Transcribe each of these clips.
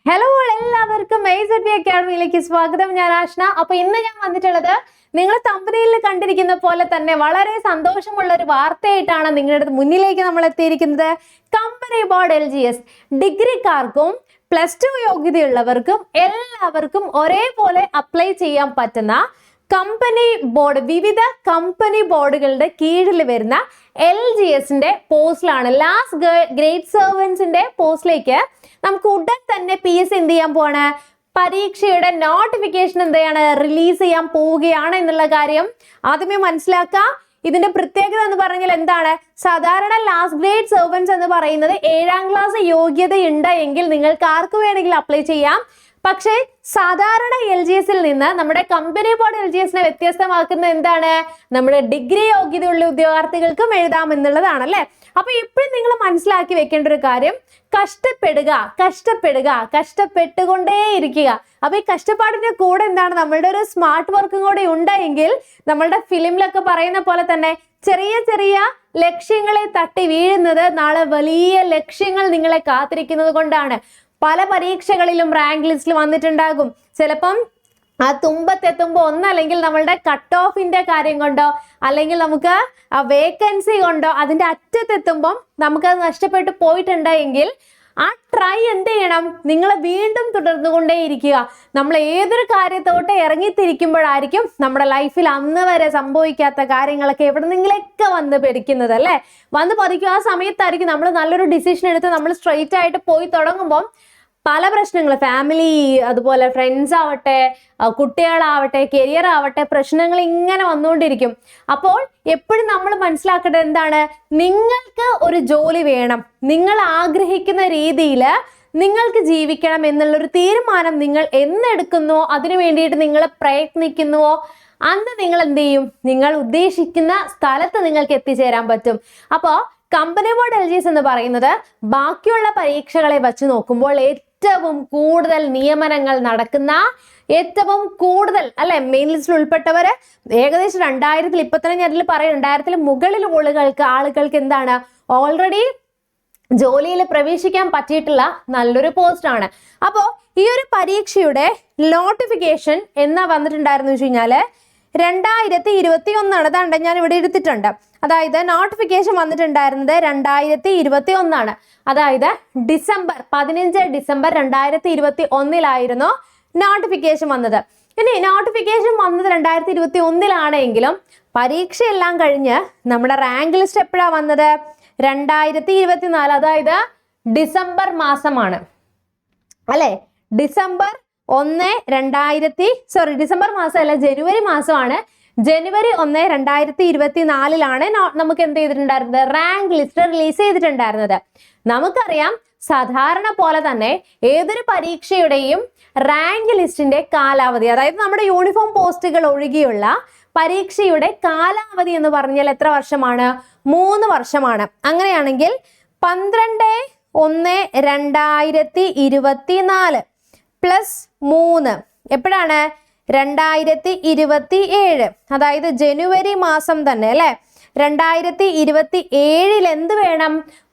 Hello എല്ലാവർക്കും അക്കാഡമിയിലേക്ക് സ്വാഗതം. ഞാൻ ആഷ്ന. അപ്പൊ ഇന്ന് ഞാൻ വന്നിട്ടുള്ളത് നിങ്ങൾ തമ്പനയിൽ കണ്ടിരിക്കുന്ന പോലെ തന്നെ വളരെ സന്തോഷമുള്ള ഒരു വാർത്തയായിട്ടാണ് നിങ്ങളുടെ മുന്നിലേക്ക് നമ്മൾ എത്തിയിരിക്കുന്നത്. കമ്പനി ബോർഡ് LGS ഡിഗ്രിക്കാർക്കും +2 യോഗ്യതയുള്ളവർക്കും എല്ലാവർക്കും ഒരേപോലെ അപ്ലൈ ചെയ്യാൻ പറ്റുന്ന കമ്പനി ബോർഡ്, വിവിധ കമ്പനി ബോർഡുകളുടെ കീഴിൽ വരുന്ന LGSന്റെ പോസ്റ്റിലാണ്. ലാസ്റ്റ് ഗ്രേഡ് സർവൻസിന്റെ പോസ്റ്റിലേക്ക് നമുക്ക് ഉടൻ തന്നെ PSC എന്ത് ചെയ്യാൻ പോവാണ്, പരീക്ഷയുടെ നോട്ടിഫിക്കേഷൻ എന്താണ് റിലീസ് ചെയ്യാൻ പോവുകയാണ് എന്നുള്ള കാര്യം ആദ്യമേ മനസ്സിലാക്കാം. ഇതിന്റെ പ്രത്യേകത എന്ന് പറഞ്ഞാൽ എന്താണ്? സാധാരണ ലാസ്റ്റ് ഗ്രേഡ് സർവൻസ് എന്ന് പറയുന്നത് 7ാം ക്ലാസ് യോഗ്യതയുണ്ട് എങ്കിൽ നിങ്ങൾക്ക് ആർക്ക് വേണമെങ്കിലും അപ്ലൈ ചെയ്യാം. പക്ഷേ സാധാരണ LGSൽ നിന്ന് നമ്മുടെ കമ്പനി ബോർഡ് LGSനെ വ്യത്യസ്തമാക്കുന്നത് എന്താണ്? നമ്മുടെ ഡിഗ്രി യോഗ്യതയുള്ള ഉദ്യോഗാർത്ഥികൾക്കും എഴുതാം എന്നുള്ളതാണ് അല്ലെ. അപ്പൊ ഇപ്പോഴും നിങ്ങൾ മനസ്സിലാക്കി വെക്കേണ്ട ഒരു കാര്യം, കഷ്ടപ്പെട്ടുകൊണ്ടേയിരിക്കുക. അപ്പൊ ഈ കഷ്ടപ്പാടിന്റെ കൂടെ എന്താണ്, നമ്മളുടെ ഒരു സ്മാർട്ട് വർക്കും കൂടെ ഉണ്ടെങ്കിൽ നമ്മളുടെ ഫിലിമിലൊക്കെ പറയുന്ന പോലെ തന്നെ ചെറിയ ചെറിയ ലക്ഷ്യങ്ങളെ തട്ടി വീഴുന്നത് നാളെ വലിയ ലക്ഷ്യങ്ങൾ നിങ്ങളെ കാത്തിരിക്കുന്നത് കൊണ്ടാണ്. പല പരീക്ഷകളിലും റാങ്ക് ലിസ്റ്റിൽ വന്നിട്ടുണ്ടാകും. ചിലപ്പം ആ തുമ്പത്തെത്തുമ്പോൾ ഒന്നല്ലെങ്കിൽ നമ്മളുടെ കട്ട് ഓഫിന്റെ കാര്യം കൊണ്ടോ അല്ലെങ്കിൽ നമുക്ക് ആ വേക്കൻസി കൊണ്ടോ അതിന്റെ അറ്റത്തെത്തുമ്പം നമുക്കത് നഷ്ടപ്പെട്ടു പോയിട്ടുണ്ടെങ്കിൽ ആ ട്രൈ എന്ത് ചെയ്യണം, നിങ്ങൾ വീണ്ടും തുടർന്നുകൊണ്ടേയിരിക്കുക. നമ്മൾ ഏതൊരു കാര്യത്തോട്ട് ഇറങ്ങിത്തിരിക്കുമ്പോഴായിരിക്കും നമ്മുടെ ലൈഫിൽ അന്ന് വരെ സംഭവിക്കാത്ത കാര്യങ്ങളൊക്കെ എവിടെന്നെങ്കിലൊക്കെ വന്ന് പെടിക്കുന്നത് അല്ലേ, വന്ന് പതിക്കും. ആ സമയത്തായിരിക്കും നമ്മൾ നല്ലൊരു ഡിസിഷൻ എടുത്ത് നമ്മൾ സ്ട്രെയിറ്റ് ആയിട്ട് പോയി തുടങ്ങുമ്പോൾ പല പ്രശ്നങ്ങൾ, ഫാമിലി, അതുപോലെ ഫ്രണ്ട്സ് ആവട്ടെ, കുട്ടികളാവട്ടെ, കരിയർ ആവട്ടെ, പ്രശ്നങ്ങൾ ഇങ്ങനെ വന്നുകൊണ്ടിരിക്കും. അപ്പോൾ എപ്പോഴും നമ്മൾ മനസ്സിലാക്കേണ്ടത് എന്താണ്, നിങ്ങൾക്ക് ഒരു ജോലി വേണം, നിങ്ങൾ ആഗ്രഹിക്കുന്ന രീതിയിൽ നിങ്ങൾക്ക് ജീവിക്കണം എന്നുള്ളൊരു തീരുമാനം നിങ്ങൾ എന്നെടുക്കുന്നുവോ, അതിനു വേണ്ടിയിട്ട് നിങ്ങൾ പ്രയത്നിക്കുന്നുവോ, അന്ന് നിങ്ങൾ എന്ത് ചെയ്യും, നിങ്ങൾ ഉദ്ദേശിക്കുന്ന സ്ഥലത്ത് നിങ്ങൾക്ക് എത്തിച്ചേരാൻ പറ്റും. അപ്പോൾ കമ്പനി ബോർഡ് LGS എന്ന് പറയുന്നത് ബാക്കിയുള്ള പരീക്ഷകളെ വച്ച് നോക്കുമ്പോൾ ഏറ്റവും കൂടുതൽ നിയമനങ്ങൾ നടക്കുന്ന, ഏറ്റവും കൂടുതൽ അല്ലെ മെയിൻ ലിസ്റ്റിൽ ഉൾപ്പെട്ടവര് ഏകദേശം 2000 ഇപ്പൊ തന്നെ ഞാൻ പറയും 2000 മുകളിൽ ആളുകൾക്ക് എന്താണ് ഓൾറെഡി ജോലിയിൽ പ്രവേശിക്കാൻ പറ്റിയിട്ടുള്ള നല്ലൊരു പോസ്റ്റ് ആണ്. അപ്പോൾ ഈ ഒരു പരീക്ഷയുടെ നോട്ടിഫിക്കേഷൻ എന്നാ വന്നിട്ടുണ്ടായിരുന്നു വെച്ച് കഴിഞ്ഞാല് 2021. അതാണ്ട് ഞാൻ ഇവിടെ എടുത്തിട്ടുണ്ട്. അതായത് നോട്ടിഫിക്കേഷൻ വന്നിട്ടുണ്ടായിരുന്നത് 2021. അതായത് December 2021 നോട്ടിഫിക്കേഷൻ വന്നത്. ഇനി നോട്ടിഫിക്കേഷൻ വന്നത് 2021 പരീക്ഷയെല്ലാം കഴിഞ്ഞ് നമ്മുടെ റാങ്ക് ലിസ്റ്റ് എപ്പോഴാണ് വന്നത്? 2024, അതായത് ഡിസംബർ മാസമാണ് അല്ലെ. ഡിസംബർ മാസമല്ല, ജനുവരി മാസമാണ്. ജനുവരി 1, 2024 നമുക്ക് എന്ത് ചെയ്തിട്ടുണ്ടായിരുന്നത്, റാങ്ക് ലിസ്റ്റ് റിലീസ് ചെയ്തിട്ടുണ്ടായിരുന്നത്. നമുക്കറിയാം സാധാരണ പോലെ തന്നെ ഏതൊരു പരീക്ഷയുടെയും റാങ്ക് ലിസ്റ്റിന്റെ കാലാവധി, അതായത് നമ്മുടെ യൂണിഫോം പോസ്റ്റുകൾ ഒഴികെയുള്ള പരീക്ഷയുടെ കാലാവധി എന്ന് പറഞ്ഞാൽ എത്ര വർഷമാണ്? 3 വർഷമാണ്. അങ്ങനെയാണെങ്കിൽ 12/1/2024 +3 എപ്പോഴാണ്? 2027, അതായത് ജനുവരി മാസം തന്നെ അല്ലെ. 2027 എന്ത് വേണം?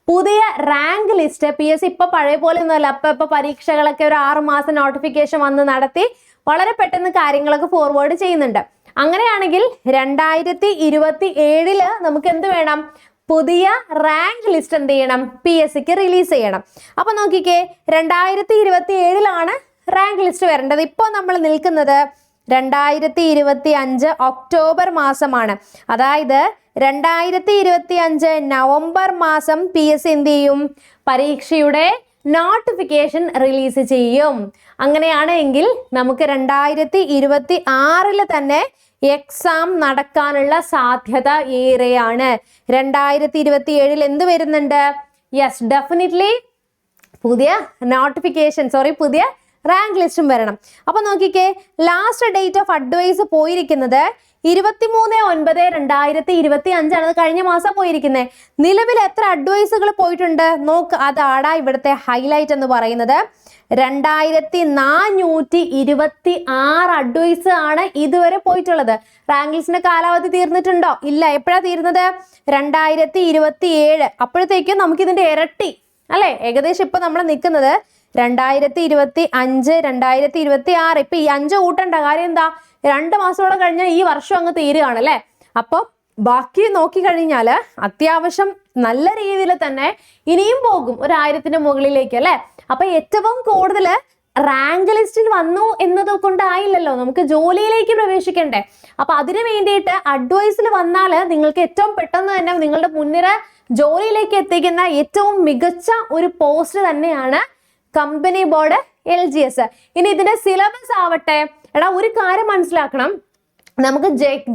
പുതിയ റാങ്ക് ലിസ്റ്റ്. PSC ഇപ്പൊ പഴയ പോലെ ഒന്നുമല്ല. ഇപ്പൊ പരീക്ഷകളൊക്കെ ഒരു 6 മാസം നോട്ടിഫിക്കേഷൻ വന്ന് നടത്തി വളരെ പെട്ടെന്ന് കാര്യങ്ങളൊക്കെ ഫോർവേഡ് ചെയ്യുന്നുണ്ട്. അങ്ങനെയാണെങ്കിൽ 2027 നമുക്ക് എന്ത് വേണം? പുതിയ റാങ്ക് ലിസ്റ്റ് എന്ത് ചെയ്യണം? PSCക്ക് റിലീസ് ചെയ്യണം. അപ്പൊ നോക്കിക്കേ, 2027 റാങ്ക് ലിസ്റ്റ് വരേണ്ടത്. ഇപ്പോൾ നമ്മൾ നിൽക്കുന്നത് 2025 ഒക്ടോബർ മാസമാണ്. അതായത് 2025 നവംബർ മാസം PSC എന്ത് ചെയ്യും? പരീക്ഷയുടെ നോട്ടിഫിക്കേഷൻ റിലീസ് ചെയ്യും. അങ്ങനെയാണെങ്കിൽ നമുക്ക് 2026 തന്നെ എക്സാം നടക്കാനുള്ള സാധ്യത ഏറെയാണ്. 2027 എന്ത് വരുന്നുണ്ട്? യെസ്, ഡെഫിനറ്റ്ലി പുതിയ പുതിയ റാങ്ക് ലിസ്റ്റും വരണം. അപ്പൊ നോക്കിക്കേ, ലാസ്റ്റ് ഡേറ്റ് ഓഫ് അഡ്വൈസ് പോയിരിക്കുന്നത് 23/9/2025 അത് കഴിഞ്ഞ മാസം പോയിരിക്കുന്നത്. നിലവിൽ എത്ര അഡ്വൈസുകൾ പോയിട്ടുണ്ട് നോക്ക്. അതാടാ ഇവിടുത്തെ ഹൈലൈറ്റ് എന്ന് പറയുന്നത്. 2426 അഡ്വൈസ് ആണ് ഇതുവരെ പോയിട്ടുള്ളത്. റാങ്ക് ലിസ്റ്റിന്റെ കാലാവധി തീർന്നിട്ടുണ്ടോ? ഇല്ല. എപ്പോഴാ തീർന്നത്? 2027. അപ്പോഴത്തേക്കും നമുക്ക് ഇതിന്റെ ഇരട്ടി അല്ലെ, ഏകദേശം ഇപ്പൊ നമ്മൾ നിൽക്കുന്നത് 2025, 2026. ഇപ്പൊ ഈ 5 കൂട്ടേണ്ട കാര്യം എന്താ? 2 മാസത്തോളം കഴിഞ്ഞാൽ ഈ വർഷം അങ്ങ് തീരുകയാണ് അല്ലെ. അപ്പൊ ബാക്കി നോക്കിക്കഴിഞ്ഞാല് അത്യാവശ്യം നല്ല രീതിയിൽ തന്നെ ഇനിയും പോകും 1000ന്റെ മുകളിലേക്ക് അല്ലെ. അപ്പൊ ഏറ്റവും കൂടുതൽ റാങ്ക് ലിസ്റ്റിൽ വന്നു എന്നത് കൊണ്ടായില്ലല്ലോ, നമുക്ക് ജോലിയിലേക്ക് പ്രവേശിക്കണ്ടേ. അപ്പൊ അതിനു വേണ്ടിയിട്ട് അഡ്വൈസിൽ വന്നാൽ നിങ്ങൾക്ക് ഏറ്റവും പെട്ടെന്ന് തന്നെ നിങ്ങളുടെ മുൻനിര ജോലിയിലേക്ക് എത്തിക്കുന്ന ഏറ്റവും മികച്ച ഒരു പോസ്റ്റ് തന്നെയാണ് കമ്പനി ബോർഡ് LGS. ഇനി ഇതിന്റെ സിലബസ് ആവട്ടെ, എടാ ഒരു കാര്യം മനസ്സിലാക്കണം, നമുക്ക്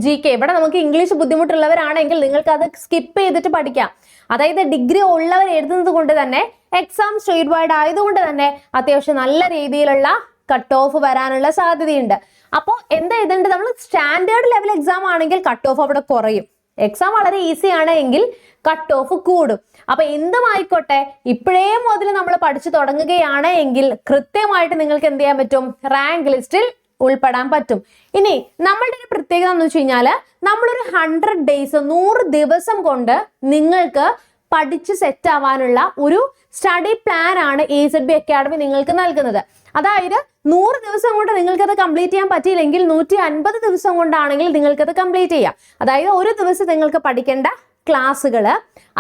GK ഇവിടെ നമുക്ക് ഇംഗ്ലീഷ് ബുദ്ധിമുട്ടുള്ളവരാണെങ്കിൽ നിങ്ങൾക്ക് അത് സ്കിപ്പ് ചെയ്തിട്ട് പഠിക്കാം. അതായത് ഡിഗ്രി ഉള്ളവർ എഴുതുന്നത് കൊണ്ട് തന്നെ എക്സാം സ്റ്റേറ്റ് വൈഡ് ആയതുകൊണ്ട് തന്നെ അത്യാവശ്യം നല്ല രീതിയിലുള്ള കട്ട് ഓഫ് വരാനുള്ള സാധ്യതയുണ്ട്. അപ്പോൾ എന്താ എഴുതേണ്ടത്? നമ്മൾ സ്റ്റാൻഡേർഡ് ലെവൽ എക്സാം ആണെങ്കിൽ കട്ട് ഓഫ് അവിടെ കുറയും. എക്സാം വളരെ ഈസി ആണ് എങ്കിൽ കട്ട് ഓഫ് കൂടും. അപ്പൊ എന്തുമായിക്കോട്ടെ, ഇപ്പോഴേ മുതൽ നമ്മൾ പഠിച്ചു തുടങ്ങുകയാണ് എങ്കിൽ കൃത്യമായിട്ട് നിങ്ങൾക്ക് എന്ത് ചെയ്യാൻ പറ്റും? റാങ്ക് ലിസ്റ്റിൽ ഉൾപ്പെടാൻ പറ്റും. ഇനി നമ്മളുടെ ഒരു പ്രത്യേകത എന്ന് വെച്ച് കഴിഞ്ഞാൽ നമ്മളൊരു 100 days 100 ദിവസം കൊണ്ട് നിങ്ങൾക്ക് പഠിച്ച് സെറ്റ് ആവാനുള്ള ഒരു സ്റ്റഡി പ്ലാൻ ആണ് AZB അക്കാഡമി നിങ്ങൾക്ക് നൽകുന്നത്. അതായത് 100 ദിവസം കൊണ്ട് നിങ്ങൾക്കത് കംപ്ലീറ്റ് ചെയ്യാൻ പറ്റിയില്ലെങ്കിൽ 150 ദിവസം കൊണ്ടാണെങ്കിൽ നിങ്ങൾക്കത് കംപ്ലീറ്റ് ചെയ്യാം. അതായത് ഒരു ദിവസം നിങ്ങൾക്ക് പഠിക്കേണ്ട ക്ലാസ്സുകൾ,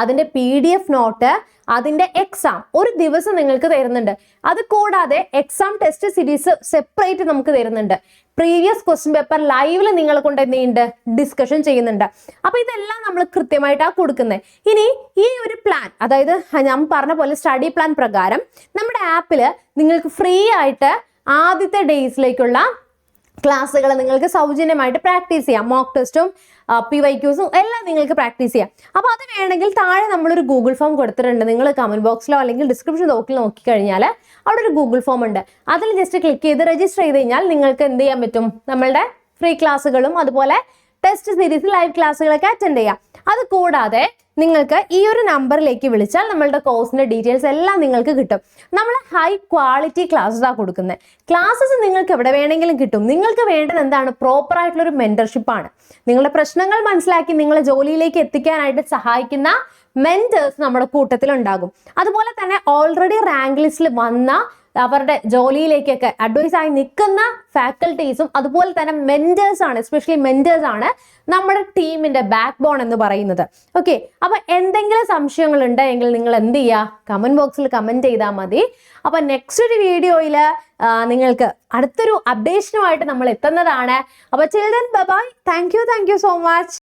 അതിന്റെ PDF നോട്ട്, അതിന്റെ എക്സാം ഒരു ദിവസം നിങ്ങൾക്ക് തരുന്നുണ്ട്. അത് കൂടാതെ എക്സാം ടെസ്റ്റ് സീരീസ് സെപ്പറേറ്റ് നമുക്ക് തരുന്നുണ്ട്. പ്രീവിയസ് ക്വസ്റ്റ്യൻ പേപ്പർ ലൈവിൽ നിങ്ങളെ കൊണ്ട് എന്ത് ചെയ്യുന്നുണ്ട്? ഡിസ്കഷൻ ചെയ്യുന്നുണ്ട്. അപ്പൊ ഇതെല്ലാം നമ്മൾ കൃത്യമായിട്ടാണ് കൊടുക്കുന്നത്. ഇനി ഈ ഒരു പ്ലാൻ, അതായത് ഞാൻ പറഞ്ഞ പോലെ സ്റ്റഡി പ്ലാൻ പ്രകാരം നമ്മുടെ ആപ്പിൽ നിങ്ങൾക്ക് ഫ്രീ ആയിട്ട് ആദ്യത്തെ ഡേയ്സിലേക്കുള്ള ക്ലാസ്സുകൾ നിങ്ങൾക്ക് സൗജന്യമായിട്ട് പ്രാക്ടീസ് ചെയ്യാം. മോക്ക് ടെസ്റ്റും PYQസും എല്ലാം നിങ്ങൾക്ക് പ്രാക്ടീസ് ചെയ്യാം. അപ്പോൾ അത് വേണമെങ്കിൽ താഴെ നമ്മളൊരു ഗൂഗിൾ ഫോം കൊടുത്തിട്ടുണ്ട്. നിങ്ങൾ കമന്റ് ബോക്സിലോ അല്ലെങ്കിൽ ഡിസ്ക്രിപ്ഷൻ ബോക്സിൽ നോക്കിക്കഴിഞ്ഞാൽ അവിടെ ഒരു ഗൂഗിൾ ഫോം ഉണ്ട്. അതിൽ ജസ്റ്റ് ക്ലിക്ക് ചെയ്ത് രജിസ്റ്റർ ചെയ്ത് കഴിഞ്ഞാൽ നിങ്ങൾക്ക് എന്ത് ചെയ്യാൻ പറ്റും? നമ്മളുടെ ഫ്രീ ക്ലാസ്സുകളും അതുപോലെ ടെസ്റ്റ് സീരീസ് ലൈവ് ക്ലാസ്സുകളൊക്കെ അറ്റൻഡ് ചെയ്യാം. അത് കൂടാതെ നിങ്ങൾക്ക് ഈ ഒരു നമ്പറിലേക്ക് വിളിച്ചാൽ നമ്മളുടെ കോഴ്സിന്റെ ഡീറ്റെയിൽസ് എല്ലാം നിങ്ങൾക്ക് കിട്ടും. നമ്മൾ ഹൈ ക്വാളിറ്റി ക്ലാസ്സാണ് കൊടുക്കുന്നത്. ക്ലാസ്സസ് നിങ്ങൾക്ക് എവിടെ വേണമെങ്കിലും കിട്ടും. നിങ്ങൾക്ക് വേണ്ടത് എന്താണ്? പ്രോപ്പർ ആയിട്ടുള്ള ഒരു മെന്റർഷിപ്പാണ്. നിങ്ങളുടെ പ്രശ്നങ്ങൾ മനസ്സിലാക്കി നിങ്ങളെ ജോലിയിലേക്ക് എത്തിക്കാനായിട്ട് സഹായിക്കുന്ന മെന്റേഴ്സ് നമ്മുടെ കൂട്ടത്തിൽ ഉണ്ടാകും. അതുപോലെ തന്നെ ഓൾറെഡി റാങ്ക് ലിസ്റ്റിൽ വന്ന അവരുടെ ജോലിയിലേക്കൊക്കെ അഡ്വൈസ് ആയി നിൽക്കുന്ന ഫാക്കൽറ്റീസും അതുപോലെ തന്നെ മെന്റേഴ്സ് ആണ്, എസ്പെഷ്യലി മെന്റേഴ്സ് ആണ് നമ്മുടെ ടീമിന്റെ ബാക്ക് ബോൺ എന്ന് പറയുന്നത്. ഓക്കെ, അപ്പൊ എന്തെങ്കിലും സംശയങ്ങൾ ഉണ്ടെങ്കിൽ നിങ്ങൾ എന്ത് ചെയ്യുക? കമന്റ് ബോക്സിൽ കമന്റ് ചെയ്താൽ മതി. അപ്പൊ നെക്സ്റ്റ് ഒരു വീഡിയോയിൽ നിങ്ങൾക്ക് അടുത്തൊരു അപ്ഡേഷനുമായിട്ട് നമ്മൾ എത്തുന്നതാണ്. അപ്പൊ children bye bye. Thank you so much.